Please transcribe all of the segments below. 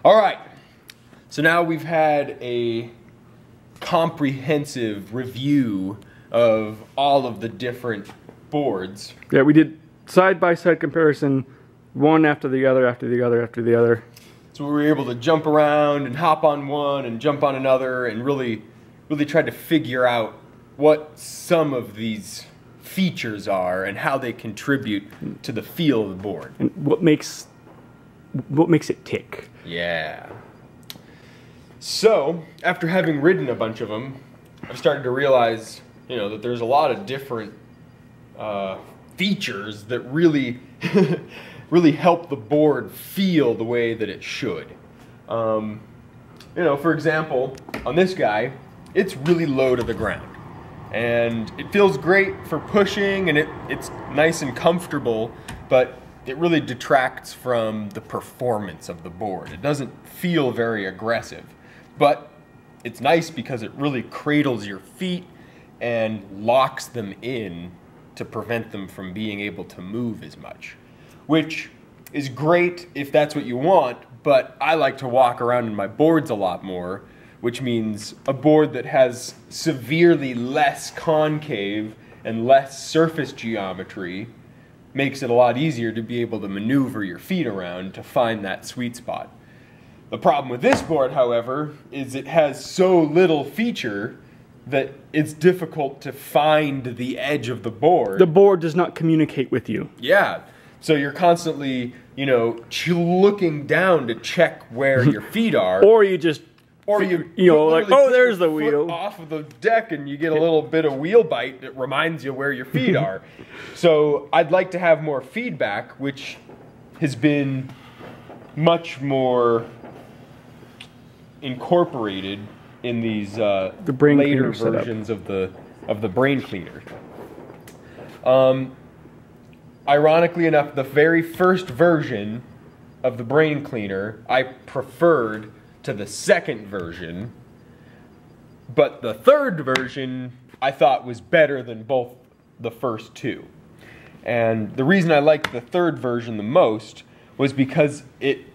All right, so now we've had a comprehensive review of all of the different boards. Yeah, we did side-by-side comparison, one after the other, after the other, after the other. So we were able to jump around and hop on one and jump on another and really tried to figure out what some of these features are and how they contribute to the feel of the board. And what makes it tick. Yeah. So, after having ridden a bunch of them, I've started to realize, that there's a lot of different features that really really help the board feel the way that it should. For example, on this guy, it's really low to the ground. And it feels great for pushing, and it's nice and comfortable, but it really detracts from the performance of the board. It doesn't feel very aggressive, but it's nice because it really cradles your feet and locks them in to prevent them from being able to move as much, which is great if that's what you want, but I like to walk around in my boards a lot more, which means a board that has severely less concave and less surface geometry makes it a lot easier to be able to maneuver your feet around to find that sweet spot. The problem with this board, however, is it has so little feature that it's difficult to find the edge of the board. The board does not communicate with you. Yeah, so you're constantly, looking down to check where your feet are. Or you just... like, oh, there's the foot wheel. Off of the deck, and you get a little bit of wheel bite that reminds you where your feet are. So I'd like to have more feedback, which has been much more incorporated in these later versions of the Braincleaner. Ironically enough, the very first version of the Braincleaner I preferred to the second version, but the third version I thought was better than both the first two. And the reason I liked the third version the most was because it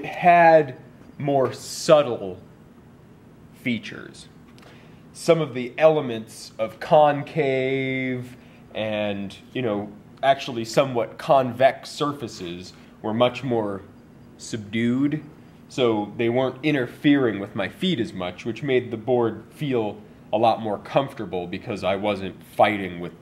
had more subtle features. Some of the elements of concave and, actually somewhat convex surfaces were much more subdued. So they weren't interfering with my feet as much, which made the board feel a lot more comfortable because I wasn't fighting with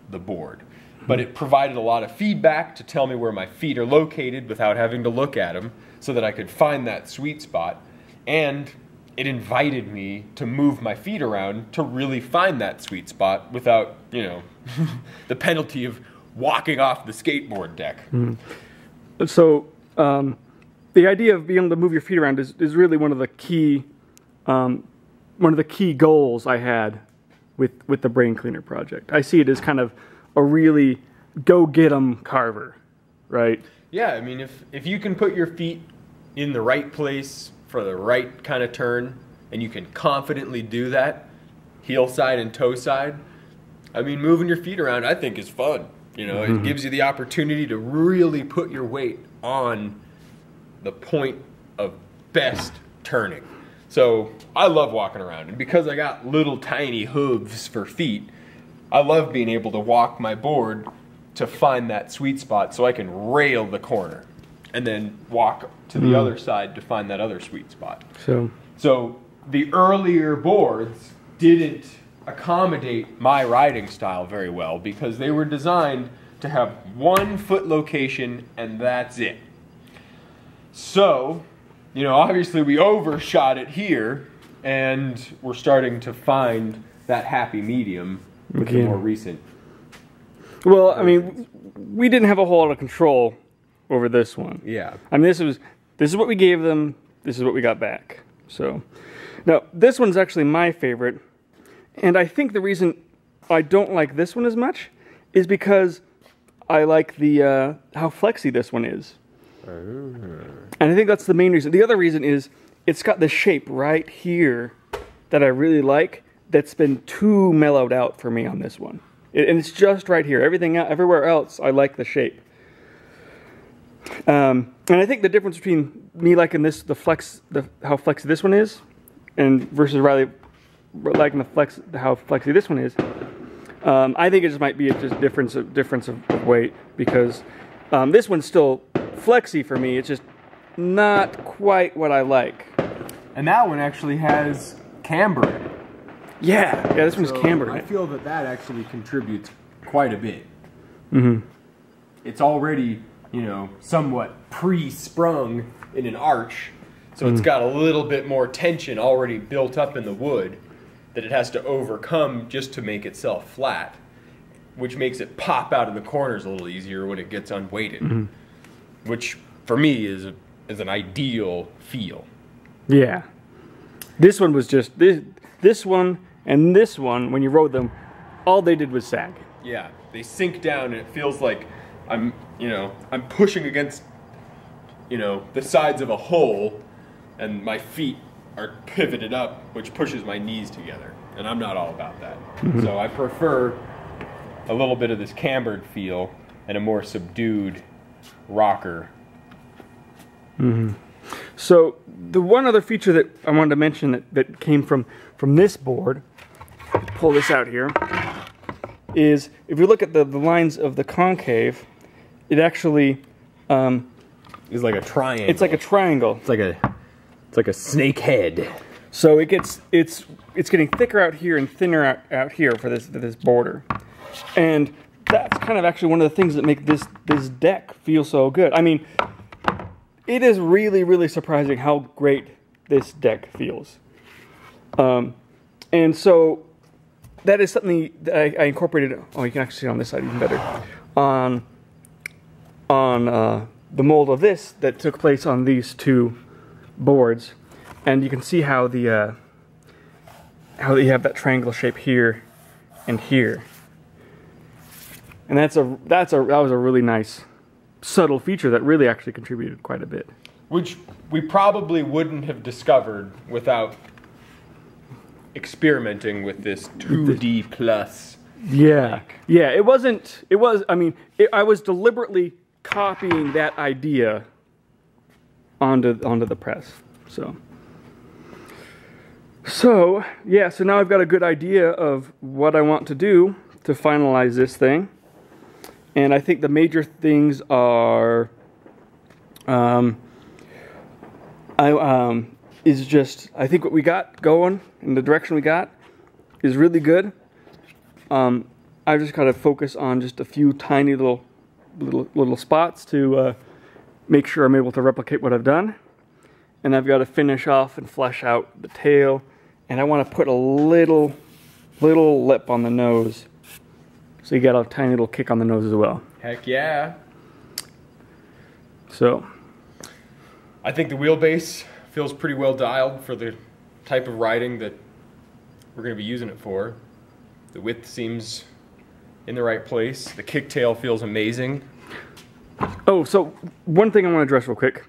the board. But it provided a lot of feedback to tell me where my feet are located without having to look at them so that I could find that sweet spot. And it invited me to move my feet around to really find that sweet spot without, the penalty of walking off the skateboard deck. So, the idea of being able to move your feet around is really one of the key goals I had with the Braincleaner project. I see it as kind of a really go-get-'em carver, right? Yeah, I mean, if you can put your feet in the right place for the right kind of turn, and you can confidently do that, heel side and toe side, I mean, moving your feet around, I think, is fun. It gives you the opportunity to really put your weight on the point of best turning. So I love walking around, and because I got little tiny hooves for feet, I love being able to walk my board to find that sweet spot so I can rail the corner and then walk to the other side to find that other sweet spot. So the earlier boards didn't accommodate my riding style very well because they were designed to have one foot location and that's it. So, obviously we overshot it here, and we're starting to find that happy medium with the more recent. Well, I mean, we didn't have a whole lot of control over this one. Yeah. I mean, this is what we gave them, this is what we got back. So, now, this one's actually my favorite, and I think the reason I don't like this one as much is because I like the how flexy this one is. And I think that's the main reason. The other reason is it's got the shape right here that I really like that's been too mellowed out for me on this one. And it's just right here. Everywhere else, I like the shape. And I think the difference between me liking this, how flexy this one is, and versus Riley liking how flexy this one is, I think it just might be a difference of weight, because this one's still flexy for me. It's just not quite what I like. And that one actually has camber in it. Yeah, this one's camber. I feel that actually contributes quite a bit. Mm-hmm. It's already, you know, somewhat pre-sprung in an arch, so it's got a little bit more tension already built up in the wood that it has to overcome just to make itself flat, which makes it pop out of the corners a little easier when it gets unweighted, which for me is an ideal feel. Yeah, this one was just this one and this one. When you rode them, all they did was sag. Yeah, they sink down, and it feels like I'm pushing against, the sides of a hole, and my feet are pivoted up, which pushes my knees together, and I'm not all about that. So I prefer a little bit of this cambered feel and a more subdued rocker. So the one other feature that I wanted to mention that came from this board, pull this out here, is if you look at the lines of the concave, it actually It's like a triangle. it's like a triangle. It's like a snake head. So it's getting thicker out here and thinner out here for this border, and that's kind of actually one of the things that make this deck feel so good. I mean, it is really, really surprising how great this deck feels. And so that is something that I incorporated. Oh, you can actually see it on this side even better. On the mold of this that took place on these two boards, and you can see how how you have that triangle shape here and here, and that was a really nice subtle feature that really actually contributed quite a bit, which we probably wouldn't have discovered without experimenting with this 2D plus. Yeah, yeah. I was deliberately copying that idea onto the press. So yeah, so now I've got a good idea of what I want to do to finalize this thing. And I think the major things are I think what we got going in the direction we got is really good. I just got to focus on just a few tiny little spots to make sure I'm able to replicate what I've done. And I've got to finish off and flesh out the tail. And I want to put a little lip on the nose. So you got a tiny little kick on the nose as well. Heck yeah. So I think the wheelbase feels pretty well dialed for the type of riding that we're going to be using it for. The width seems in the right place. The kicktail feels amazing. Oh, so one thing I want to address real quick.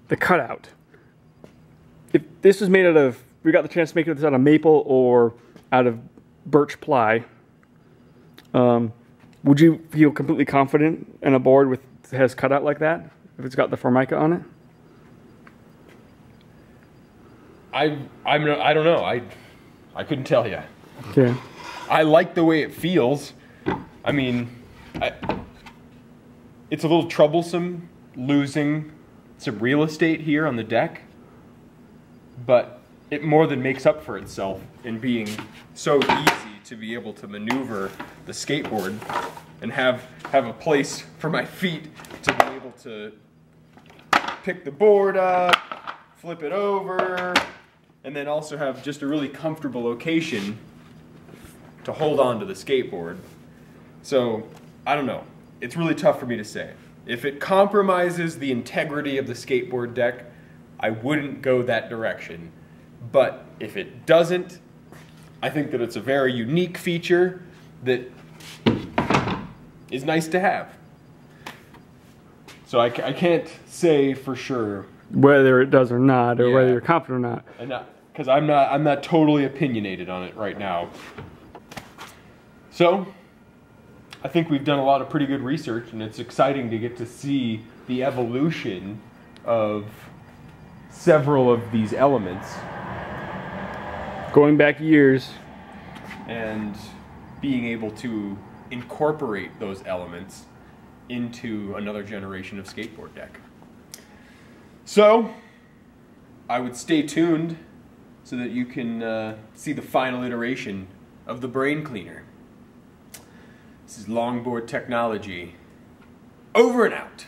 The cutout. If this was made out of, we got the chance to make this out of maple or out of birch ply, would you feel completely confident in a board that has cutout like that? If it's got the Formica on it? I don't know. I couldn't tell you. Okay. I like the way it feels. I mean, it's a little troublesome losing some real estate here on the deck, but it more than makes up for itself in being so easy to be able to maneuver the skateboard and have a place for my feet to be able to pick the board up, flip it over, and then also have just a really comfortable location to hold on to the skateboard. So, I don't know. It's really tough for me to say. If it compromises the integrity of the skateboard deck, I wouldn't go that direction. But if it doesn't, I think that it's a very unique feature that is nice to have. So I can't say for sure whether it does or not, or whether you're confident or not. Because I'm not totally opinionated on it right now. So I think we've done a lot of pretty good research, and it's exciting to get to see the evolution of several of these elements. Going back years. And being able to incorporate those elements into another generation of skateboard deck. So, I would stay tuned so that you can see the final iteration of the Braincleaner. This is Longboard Technology. Over and out.